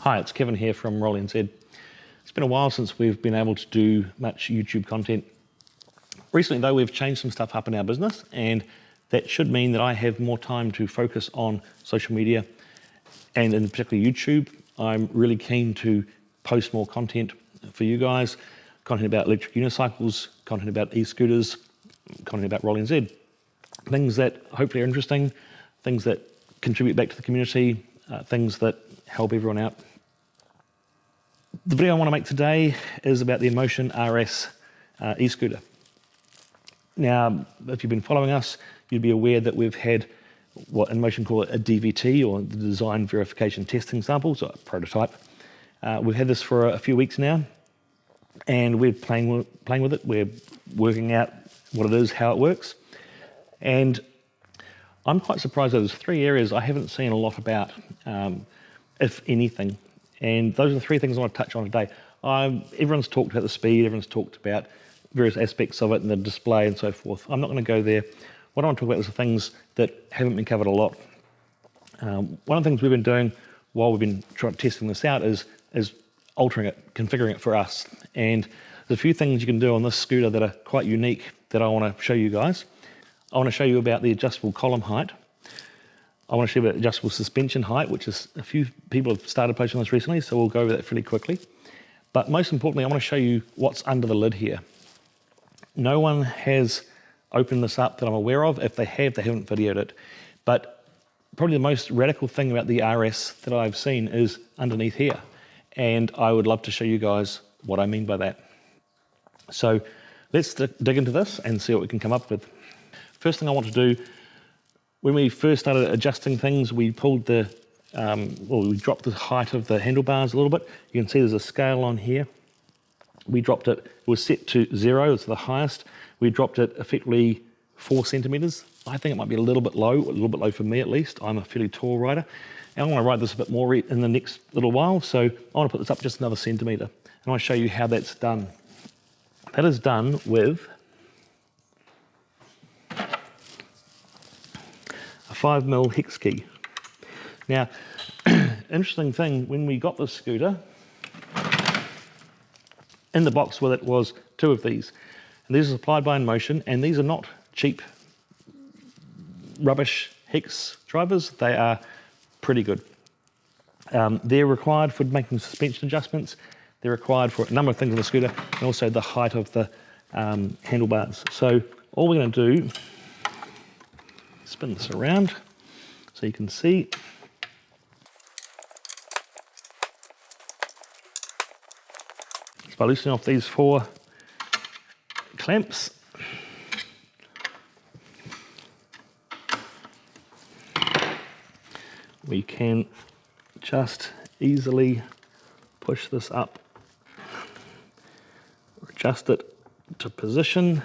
Hi, it's Kevin here from Roll.nz. It's been a while since we've been able to do much YouTube content. Recently though, we've changed some stuff up in our business, and that should mean that I have more time to focus on social media and in particular YouTube. I'm really keen to post more content for you guys, content about electric unicycles, content about e-scooters, content about Roll.nz. Things that hopefully are interesting, things that contribute back to the community, things that help everyone out. The video I want to make today is about the Inmotion RS e-scooter. Now, if you've been following us, you'd be aware that we've had what Inmotion call a DVT, or the Design Verification Testing Sample, so a prototype. We've had this for a few weeks now, and we're playing with it. We're working out what it is, how it works. And I'm quite surprised that there's three areas I haven't seen a lot about, if anything. And those are the three things I want to touch on today. Everyone's talked about the speed, everyone's talked about various aspects of it and the display and so forth. I'm not going to go there. What I want to talk about is the things that haven't been covered a lot. One of the things we've been doing while we've been testing this out is altering it, configuring it for us. And there's a few things you can do on this scooter that are quite unique that I want to show you guys. I want to show you about the adjustable column height. I want to show you about adjustable suspension height, which is a few people have started posting this recently, so we'll go over that fairly quickly. But most importantly, I want to show you what's under the lid here. No one has opened this up that I'm aware of. If they have, they haven't videoed it. But probably the most radical thing about the RS that I've seen is underneath here. And I would love to show you guys what I mean by that. So let's dig into this and see what we can come up with. First thing I want to do, when we first started adjusting things, we pulled we dropped the height of the handlebars a little bit. You can see there's a scale on here. We dropped it was set to 0, it's the highest. We dropped it effectively 4 centimeters. I think it might be a little bit low for me at least. I'm a fairly tall rider. And I want to ride this a bit more in the next little while, so I want to put this up just another centimeter. And I want to show you how that's done. That is done with a 5mm hex key. Now, interesting thing, when we got this scooter, in the box with it was 2 of these. And these are supplied by Inmotion, and these are not cheap rubbish hex drivers. They are pretty good. They're required for making suspension adjustments. They're required for a number of things on the scooter, and also the height of the handlebars. So all we're going to do, spin this around so you can see. So by loosening off these 4 clamps, we can just easily push this up, adjust it to position.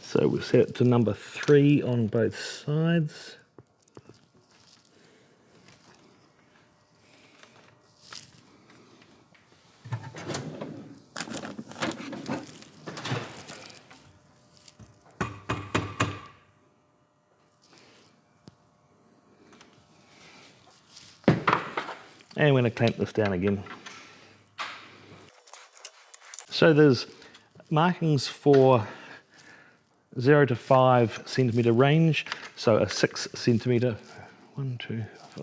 So we'll set it to number 3 on both sides. And we're going to clamp this down again. So there's markings for 0 to 5 centimeter range, so a 6 centimeter,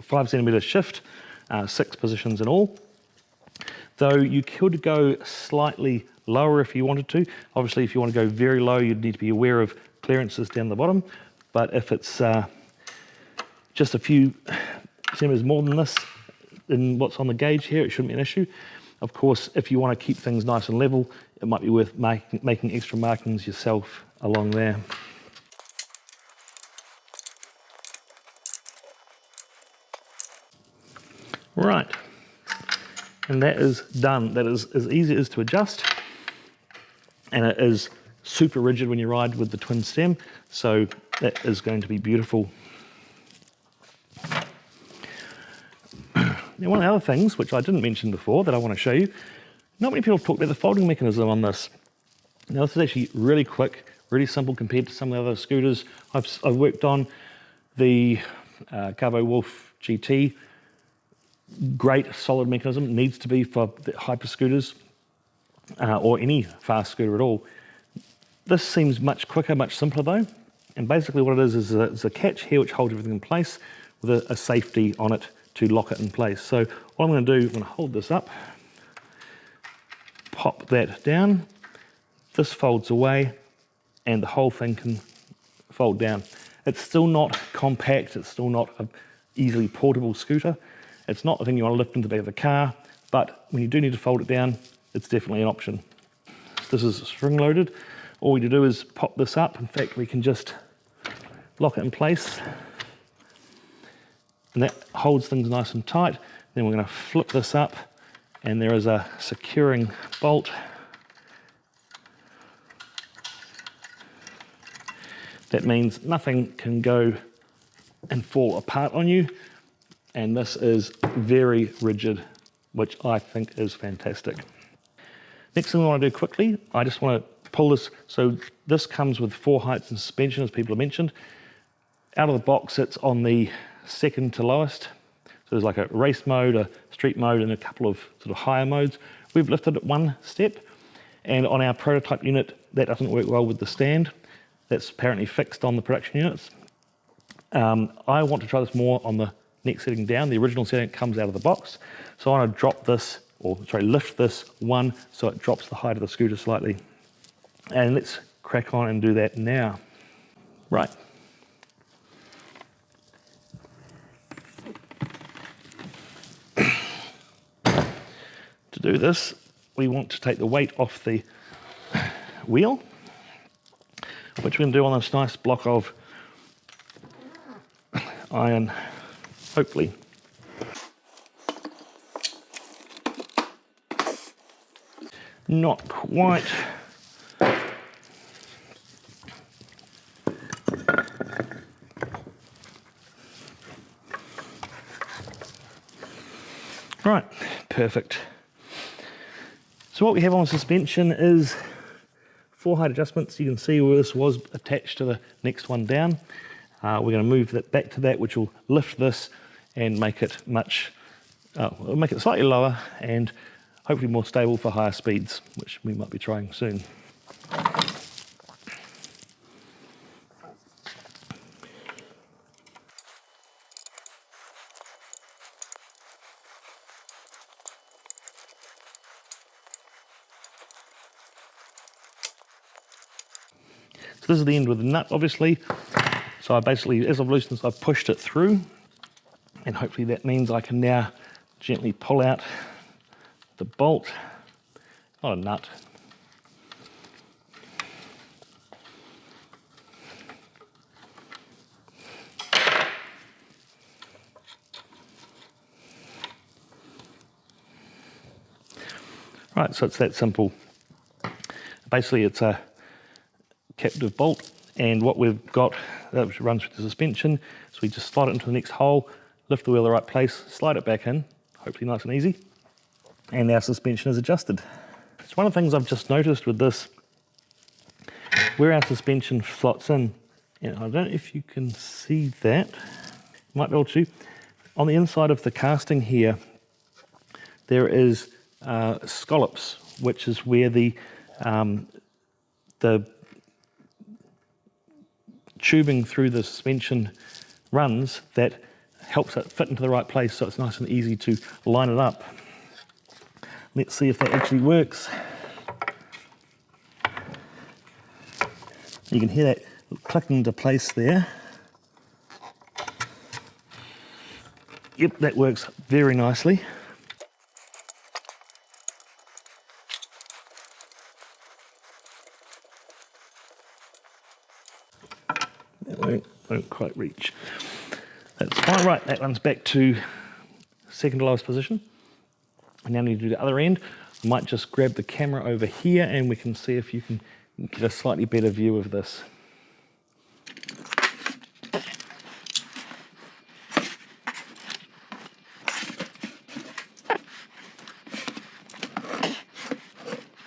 5 centimeter shift, 6 positions in all. Though you could go slightly lower if you wanted to. Obviously, if you want to go very low, you'd need to be aware of clearances down the bottom. But if it's just a few centimeters more than this, in what's on the gauge here, it shouldn't be an issue. Of course, if you want to keep things nice and level, it might be worth making extra markings yourself along there. Right, and that is done. That is as easy as to adjust, and it is super rigid when you ride with the twin stem, so that is going to be beautiful. Now, one of the other things, which I didn't mention before, that I want to show you, not many people have talked about the folding mechanism on this. Now, this is actually really quick, really simple compared to some of the other scooters I've worked on. The Carbo Wolf GT, great solid mechanism, needs to be for the hyper scooters or any fast scooter at all. This seems much quicker, much simpler though. And basically what it is a catch here which holds everything in place with a safety on it to lock it in place. So what I'm going to do, I'm going to hold this up, pop that down, this folds away, and the whole thing can fold down. It's still not compact, it's still not an easily portable scooter. It's not the thing you want to lift into the back of the car, but when you do need to fold it down, it's definitely an option. This is spring loaded. All we do is pop this up. In fact, we can just lock it in place, and that holds things nice and tight. Then we're going to flip this up, and there is a securing bolt. That means nothing can go and fall apart on you, and this is very rigid, which I think is fantastic. Next thing I want to do quickly, I just want to pull this. So this comes with 4 heights and suspension, as people have mentioned. Out of the box, it's on the second to lowest. So there's like a race mode, a street mode, and a couple of sort of higher modes. We've lifted it 1 step, and on our prototype unit, that doesn't work well with the stand. That's apparently fixed on the production units. I want to try this more on the next setting down. The original setting comes out of the box. So I want to drop this, lift this 1 so it drops the height of the scooter slightly. And let's crack on and do that now. Right. To do this, we want to take the weight off the wheel, which we're going to do on this nice block of iron, hopefully. Not quite. Right, perfect. So what we have on suspension is 4 height adjustments. You can see where this was attached to the next one down. We're going to move that back to that, which will lift this and make it make it slightly lower and hopefully more stable for higher speeds, which we might be trying soon. So this is the end with the nut, obviously. So I basically, as I've loosened this, I've pushed it through, and hopefully that means I can now gently pull out the bolt, not a nut. Right, so it's that simple. Basically it's a captive bolt, and what we've got that runs through the suspension, so we just slide it into the next hole, lift the wheel the right place, slide it back in, hopefully nice and easy, and our suspension is adjusted. So one of the things I've just noticed with this, where our suspension slots in, and I don't know if you can see that, you might be able to, on the inside of the casting here, there is scallops, which is where the tubing through the suspension runs that helps it fit into the right place, so it's nice and easy to line it up. Let's see if that actually works. You can hear that clicking into place there. Yep, that works very nicely. That won't quite reach. That's fine. Right, that one's back to second to lowest position. I now need to do the other end. I might just grab the camera over here and we can see if you can get a slightly better view of this.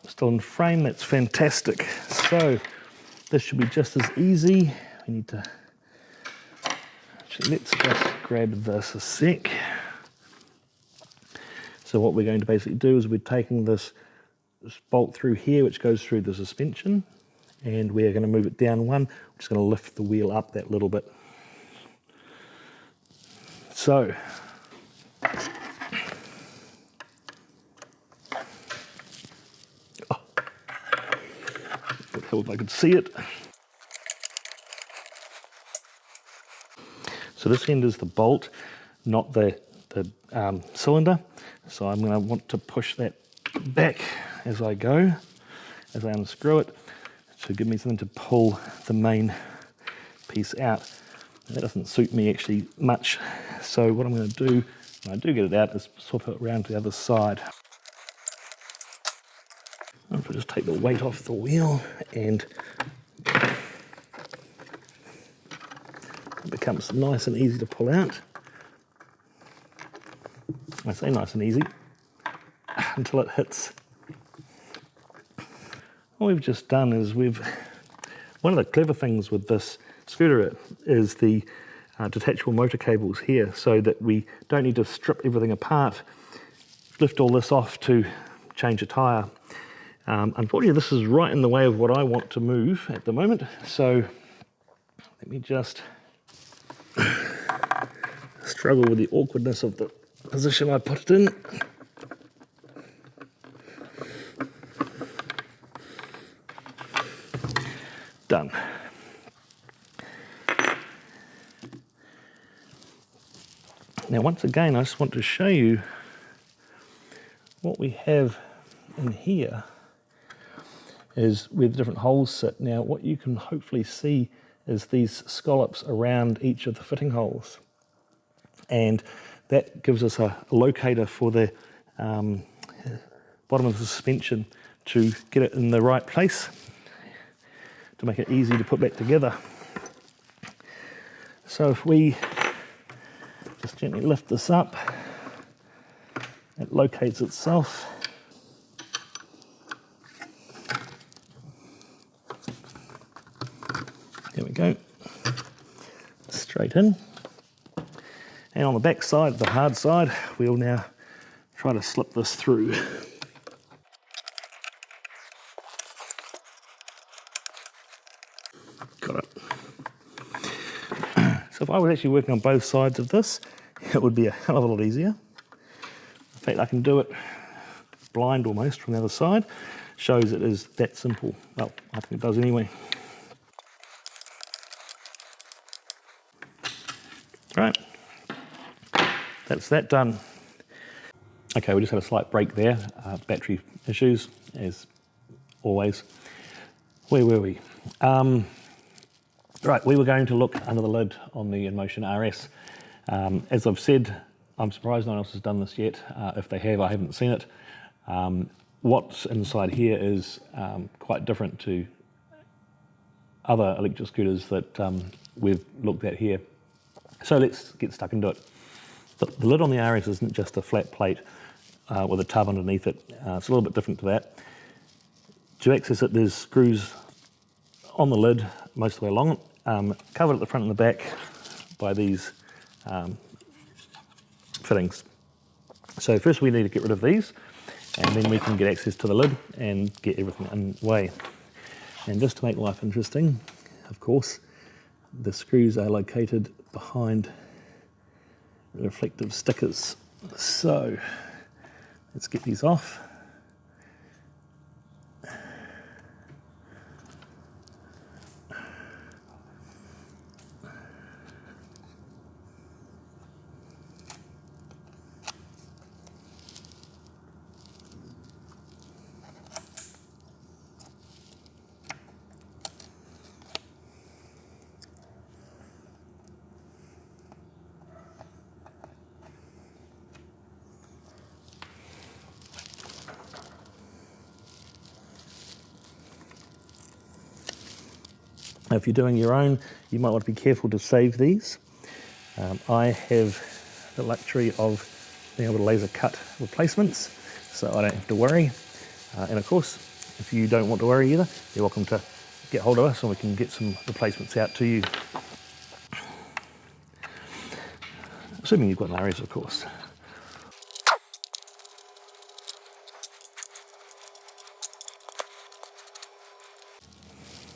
Still in frame, that's fantastic. So this should be just as easy. We need to Actually, let's just grab this a sec. So what we're going to basically do is we're taking this bolt through here, which goes through the suspension, and we're going to move it down one. We're just going to lift the wheel up that little bit. So, would help if I could see it. So this end is the bolt, not the cylinder. So I'm going to want to push that back as I go, as I unscrew it, to give me something to pull the main piece out. And that doesn't suit me actually much. So what I'm going to do when I do get it out is swap it around to the other side. I'll just take the weight off the wheel and it becomes nice and easy to pull out. I say nice and easy until it hits. What we've just done is one of the clever things with this scooter is the detachable motor cables here, so that we don't need to strip everything apart, lift all this off to change a tyre. Unfortunately, this is right in the way of what I want to move at the moment, so let me just struggle with the awkwardness of the position I put it in. Done. Now once again, I just want to show you what we have in here is where the different holes sit. Now what you can hopefully see is these scallops around each of the fitting holes, and that gives us a locator for the bottom of the suspension to get it in the right place, to make it easy to put back together. So if we just gently lift this up, it locates itself. There we go, straight in. And on the back side, the hard side, we'll now try to slip this through. Got it. So if I was actually working on both sides of this, it would be a hell of a lot easier. In fact, I can do it blind almost from the other side. Shows it is that simple. Well, I think it does anyway. Right, that's that done. Okay, we just had a slight break there. Battery issues, as always. Where were we? Right, we were going to look under the lid on the Inmotion RS. As I've said, I'm surprised no one else has done this yet. If they have, I haven't seen it. What's inside here is quite different to other electric scooters that we've looked at here. So let's get stuck into it. The lid on the RS isn't just a flat plate with a tub underneath it. It's a little bit different to that. To access it, there's screws on the lid most of the way along it, covered at the front and the back by these fittings. So first we need to get rid of these, and then we can get access to the lid and get everything in the way. And just to make life interesting, of course, the screws are located behind reflective stickers. So let's get these off. Now, if you're doing your own, you might want to be careful to save these. I have the luxury of being able to laser cut replacements, so I don't have to worry. And of course, if you don't want to worry either, you're welcome to get hold of us and we can get some replacements out to you. assuming you've got an RS, of course.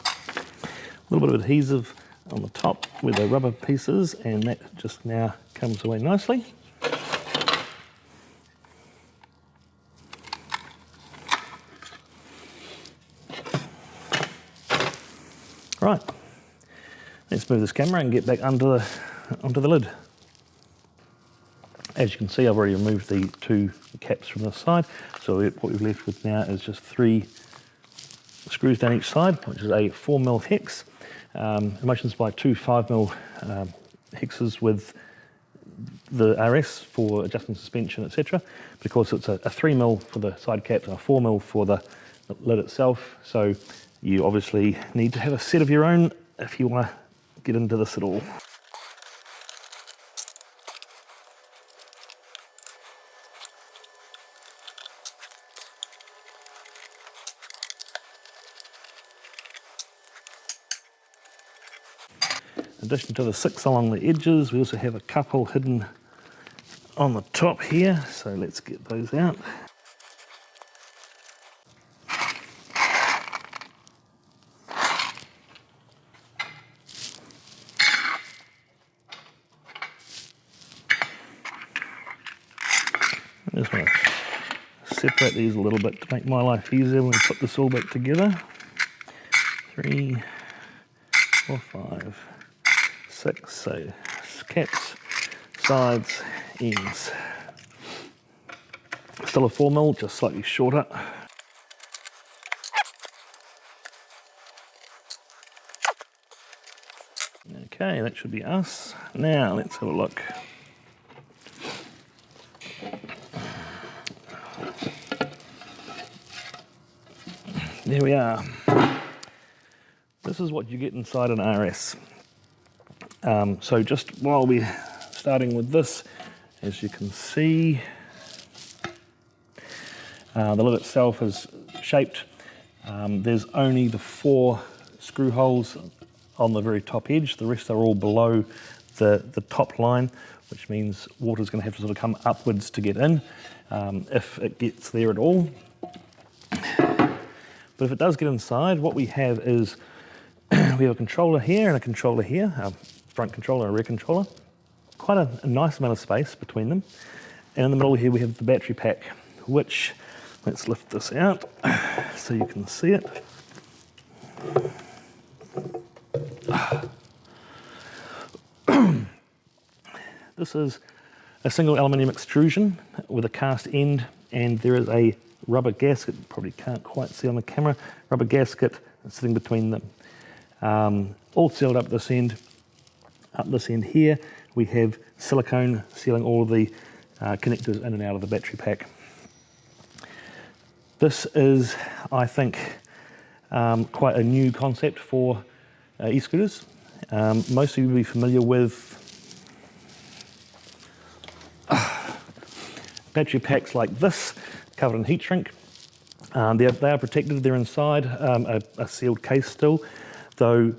A little bit of adhesive on the top where the rubber piece is, and that just now comes away nicely. Right, let's move this camera and get back onto the lid. As you can see, I've already removed the 2 caps from this side, so what we've left with now is just 3 screws down each side, which is a 4mm hex. Inmotion supply 2 5mm hexes with the RS for adjusting suspension, etc. But of course it's a 3mm for the side caps and a 4mm for the lid itself, so you obviously need to have a set of your own if you want to get into this at all. In addition to the 6 along the edges, we also have a couple hidden on the top here, so let's get those out. I just want to separate these a little bit to make my life easier when we put this all back together. 3, 4, 5, 6, so caps, sides, ends. Still a 4mm, just slightly shorter. Okay, that should be us. Now let's have a look. There we are. This is what you get inside an RS. So just while we're starting with this, as you can see, the lid itself is shaped. There's only the 4 screw holes on the very top edge. The rest are all below the top line, which means water's going to have to sort of come upwards to get in, if it gets there at all. But if it does get inside, what we have is we have a controller here and a controller here, a front controller and a rear controller. Quite a nice amount of space between them. And in the middle here we have the battery pack, which, let's lift this out so you can see it. This is a single aluminium extrusion with a cast end, and there is a rubber gasket, probably can't quite see on the camera, rubber gasket sitting between them. All sealed up this end. Up this end here we have silicone sealing all of the connectors in and out of the battery pack. This is, I think, quite a new concept for e-scooters. Most of you will be familiar with battery packs like this, covered in heat shrink. They are protected, they're inside a sealed case still, though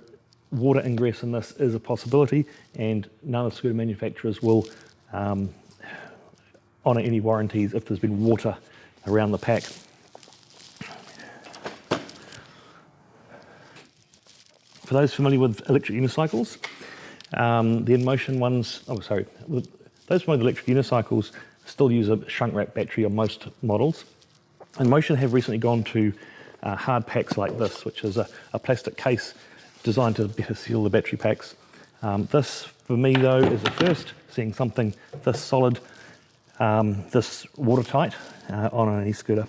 water ingress in this is a possibility, and none of the scooter manufacturers will honour any warranties if there's been water around the pack. For those familiar with electric unicycles, the Inmotion ones, those familiar with electric unicycles still use a shrunk wrap battery on most models. Inmotion have recently gone to hard packs like this, which is a plastic case designed to better seal the battery packs. This, for me though, is the first seeing something this solid, this watertight on an e-scooter.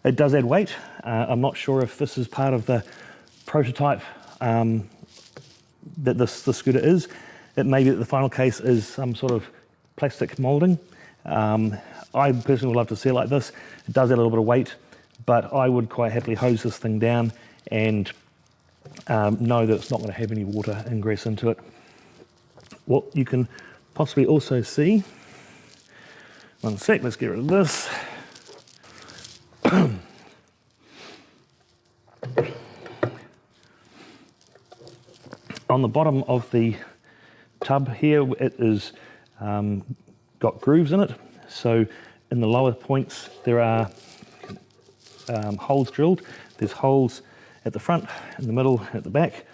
It does add weight. I'm not sure if this is part of the prototype that this scooter is. It may be that the final case is some sort of plastic moulding. I personally would love to see it like this. It does add a little bit of weight, but I would quite happily hose this thing down and know that it's not going to have any water ingress into it. What you can possibly also see, one sec, let's get rid of this. On the bottom of the tub here, it is got grooves in it. So in the lower points there are holes drilled. There's holes at the front, in the middle, at the back.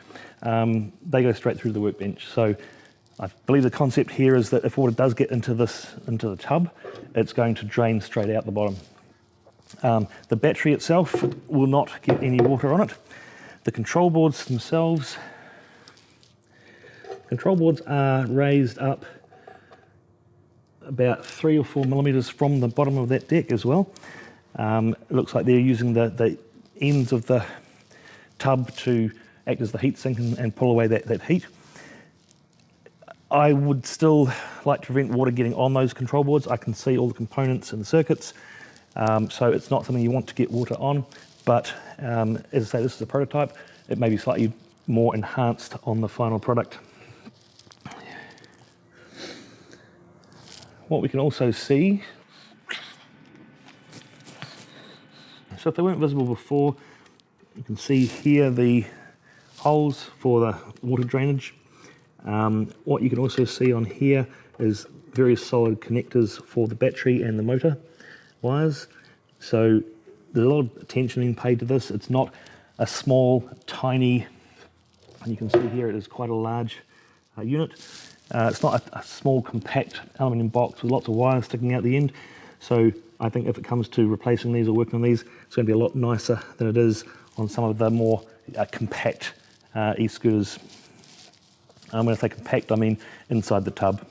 They go straight through the workbench. So I believe the concept here is that if water does get into the tub, it's going to drain straight out the bottom. The battery itself will not get any water on it. The control boards themselves, are raised up about 3 or 4 millimeters from the bottom of that deck as well. It looks like they're using the ends of the tub to act as the heat sink and pull away that heat. I would still like to prevent water getting on those control boards. I can see all the components and the circuits, so it's not something you want to get water on, but as I say, this is a prototype. It may be slightly more enhanced on the final product. What we can also see, so if they weren't visible before, you can see here the holes for the water drainage. What you can also see on here is very solid connectors for the battery and the motor wires. So there's a lot of attention being paid to this. It's not a small, tiny, and you can see here it is quite a large unit. It's not a small, compact aluminium box with lots of wires sticking out the end. So I think if it comes to replacing these or working on these, it's going to be a lot nicer than it is on some of the more compact e-scooters. When I say compact, I mean inside the tub.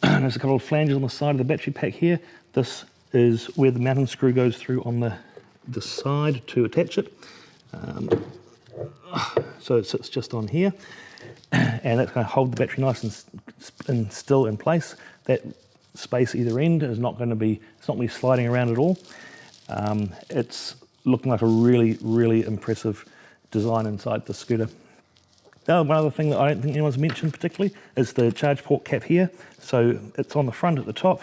There's a couple of flanges on the side of the battery pack here. This is where the mounting screw goes through on the side to attach it. So it sits just on here, and that's going to hold the battery nice and still in place. That space either end is not going to be, it's not going to be sliding around at all. It's looking like a really, really impressive design inside the scooter. Now, one other thing that I don't think anyone's mentioned particularly is the charge port cap here. So it's on the front at the top,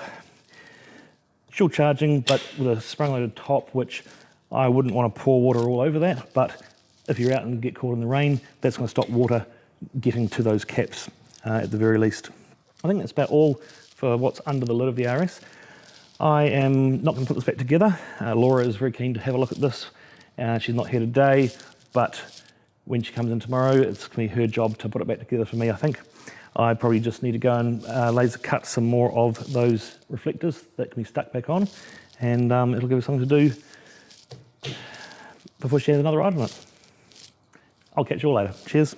dual charging, but with a sprung-loaded top, which I wouldn't want to pour water all over that, but if you're out and get caught in the rain, that's going to stop water getting to those caps at the very least. I think that's about all for what's under the lid of the RS. I am not going to put this back together. Laura is very keen to have a look at this. She's not here today, but when she comes in tomorrow, it's going to be her job to put it back together for me, I think. I probably just need to go and laser cut some more of those reflectors that can be stuck back on, and it'll give us something to do before she has another ride on it. I'll catch you all later. Cheers.